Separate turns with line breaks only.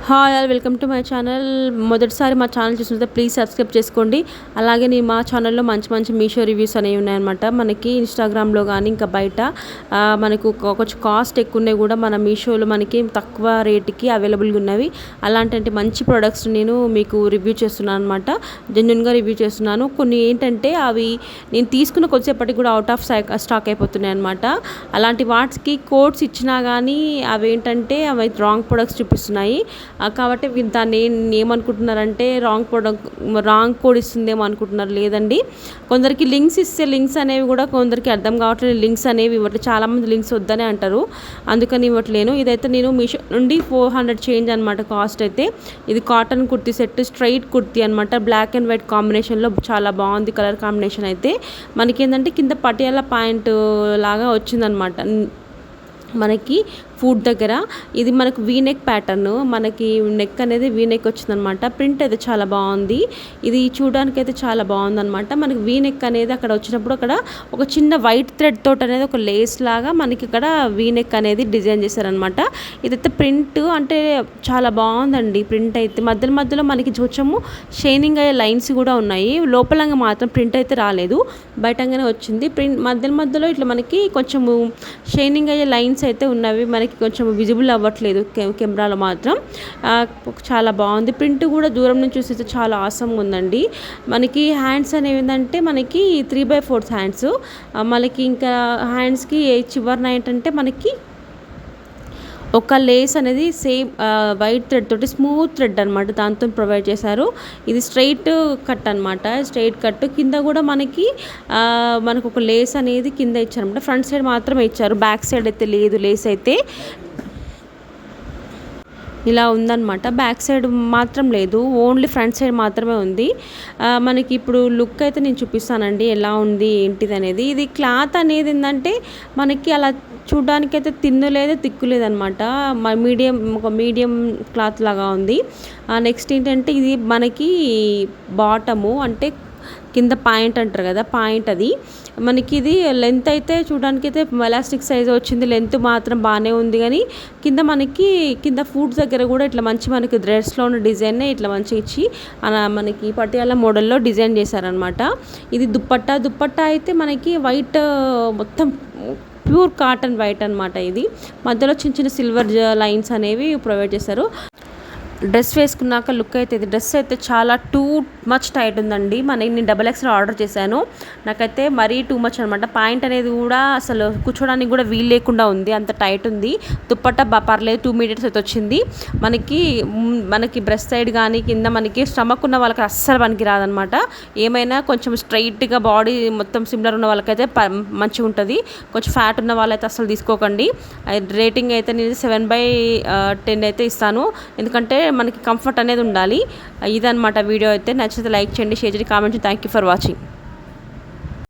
Hi all welcome to my channel. మొదటిసారి మా channel చూస్తుంటే ప్లీజ్ సబ్స్క్రైబ్ చేసుకోండి. అలాగే మా ఛానల్లో మంచి మంచి మీషో రివ్యూస్ అనేవి ఉన్నాయన్నమాట. మనకి ఇన్స్టాగ్రామ్లో కానీ ఇంకా బయట మనకు కొంచెం కాస్ట్ ఎక్కువ ఉన్నాయి కూడా మన మీషోలో మనకి తక్కువ రేటుకి అవైలబుల్గా ఉన్నవి. అలాంటి మంచి ప్రొడక్ట్స్ నేను మీకు రివ్యూ చేస్తున్నాను అనమాట. జెన్యున్గా రివ్యూ చేస్తున్నాను. కొన్ని ఏంటంటే అవి నేను తీసుకున్న కొద్దిసేపటికి కూడా అవుట్ ఆఫ్ స్టాక్ అయిపోతున్నాయి అనమాట. అలాంటి వాటికి కోడ్స్ ఇచ్చినా కానీ అవి ఏంటంటే అవి రాంగ్ ప్రొడక్ట్స్ చూపిస్తున్నాయి. కాబట్టి దాన్ని ఏమనుకుంటున్నారంటే రాంగ్ కోడ్ ఇస్తుందేమో అనుకుంటున్నారు. లేదండి, కొందరికి లింక్స్ ఇస్తే లింక్స్ అనేవి కూడా కొందరికి అర్థం కావట్లేదు. లింక్స్ అనేవి ఇవ్వట్లేదు. చాలామంది లింక్స్ వద్దనే అంటారు, అందుకని ఇవ్వట్లేను. ఇదైతే నేను మీషో నుండి 400 చేంజ్ అనమాట కాస్ట్ అయితే. ఇది cotton kurti set, straight kurti అనమాట. బ్లాక్ అండ్ వైట్ కాంబినేషన్లో చాలా బాగుంది కలర్ కాంబినేషన్ అయితే. మనకి ఏంటంటే కింద పటియాలా పాయింట్ లాగా వచ్చిందనమాట మనకి ఫుట్ దగ్గర. ఇది మనకు వీనెక్ ప్యాటర్న్, మనకి నెక్ అనేది వీనెక్ వచ్చిందనమాట. ప్రింట్ అయితే చాలా బాగుంది. ఇది చూడడానికి అయితే చాలా బాగుందనమాట. మనకి వీనెక్ అనేది అక్కడ వచ్చినప్పుడు అక్కడ ఒక చిన్న వైట్ థ్రెడ్ తోటి అనేది ఒక లేస్ లాగా మనకి ఇక్కడ వీనెక్ అనేది డిజైన్ చేశారనమాట. ఇదైతే ప్రింట్ అంటే చాలా బాగుందండి. ప్రింట్ అయితే మధ్యలో మధ్యలో మనకి కొంచెము షైనింగ్ అయ్యే లైన్స్ కూడా ఉన్నాయి. లోపలంగా మాత్రం ప్రింట్ అయితే రాలేదు, బయటంగానే వచ్చింది. ప్రింట్ మధ్యలో మధ్యలో ఇట్లా మనకి కొంచెము షైనింగ్ అయ్యే లైన్స్ అయితే ఉన్నవి. మనకి కొంచెం విజిబుల్ అవ్వట్లేదు కెమెరాలో మాత్రం. చాలా బాగుంది. ప్రింట్ కూడా దూరం నుంచి చూస్తే చాలా ఆసంగా ఉందండి. మనకి హ్యాండ్స్ అనేవి ఏంటంటే మనకి 3/4 హ్యాండ్స్. మనకి ఇంకా హ్యాండ్స్కి చివరిన ఏంటంటే మనకి ఒక లేస్ అనేది సేమ్ వైట్ థ్రెడ్ తోటి స్మూత్ థ్రెడ్ అనమాట, దాంతో ప్రొవైడ్ చేశారు. ఇది స్ట్రైట్ కట్ అనమాట. స్ట్రైట్ కట్ కింద కూడా మనకు ఒక లేస్ అనేది కింద ఇచ్చారనమాట. ఫ్రంట్ సైడ్ మాత్రమే ఇచ్చారు, బ్యాక్ సైడ్ అయితే లేదు లేస్ అయితే. ఇలా ఉందన్నమాట. బ్యాక్ సైడ్ మాత్రం లేదు, ఓన్లీ ఫ్రంట్ సైడ్ మాత్రమే ఉంది. మనకి ఇప్పుడు లుక్ అయితే నేను చూపిస్తానండి ఎలా ఉంది ఏంటిది అనేది. ఇది క్లాత్ అనేది ఏంటంటే మనకి అలా చూడ్డానికైతే తిన్ను లేదు తిక్కు లేదనమాట. ఒక మీడియం క్లాత్ లాగా ఉంది. నెక్స్ట్ ఏంటంటే ఇది మనకి బాటము అంటే కింద పాయింట్ అంటారు కదా, పాయింట్ అది. మనకి ఇది లెంత్ అయితే చూడడానికి అయితే ఎలాస్టిక్ సైజ్ వచ్చింది. లెంత్ మాత్రం బాగానే ఉంది, కానీ కింద ఫుట్ దగ్గర కూడా ఇట్లా మనకి డ్రెస్లో ఉన్న డిజైన్ ఇట్లా మంచిగా ఇచ్చి మనకి పటియాలా మోడల్లో డిజైన్ చేశారనమాట. ఇది దుప్పట్టా అయితే మనకి వైట్ మొత్తం ప్యూర్ కాటన్ వైట్ అనమాట. ఇది మధ్యలో చిన్న చిన్న సిల్వర్ లైన్స్ అనేవి ప్రొవైడ్ చేశారు. డ్రెస్ వేసుకున్నాక లుక్ అయితే ఇది డ్రెస్ అయితే చాలా టూ మచ్ టైట్ ఉందండి. నేను XXL ఆర్డర్ చేశాను. నాకైతే మరీ టూ మచ్ అనమాట. పాయింట్ అనేది కూడా అసలు కూర్చోడానికి కూడా వీలు లేకుండా ఉంది, అంత టైట్ ఉంది. దుప్పట్టా పర్లేదు 2 మీటర్స్ అయితే వచ్చింది. మనకి బ్రెస్ట్ సైడ్ కానీ కింద మనకి స్టమక్ ఉన్న వాళ్ళకి అస్సలు పనికి రాదనమాట. ఏమైనా కొంచెం స్ట్రైట్గా బాడీ మొత్తం సిమిలర్ ఉన్న వాళ్ళకైతే మంచిగా ఉంటుంది. కొంచెం ఫ్యాట్ ఉన్న వాళ్ళైతే అస్సలు తీసుకోకండి. రేటింగ్ అయితే నేను 7/10 అయితే ఇస్తాను, ఎందుకంటే మనకి కంఫర్ట్ అనేది ఉండాలి. ఇదన్నమాట వీడియో అయితే. నచ్చితే లైక్ చేయండి, షేర్ చేయండి, కామెంట్ చేయండి. Thank you for watching.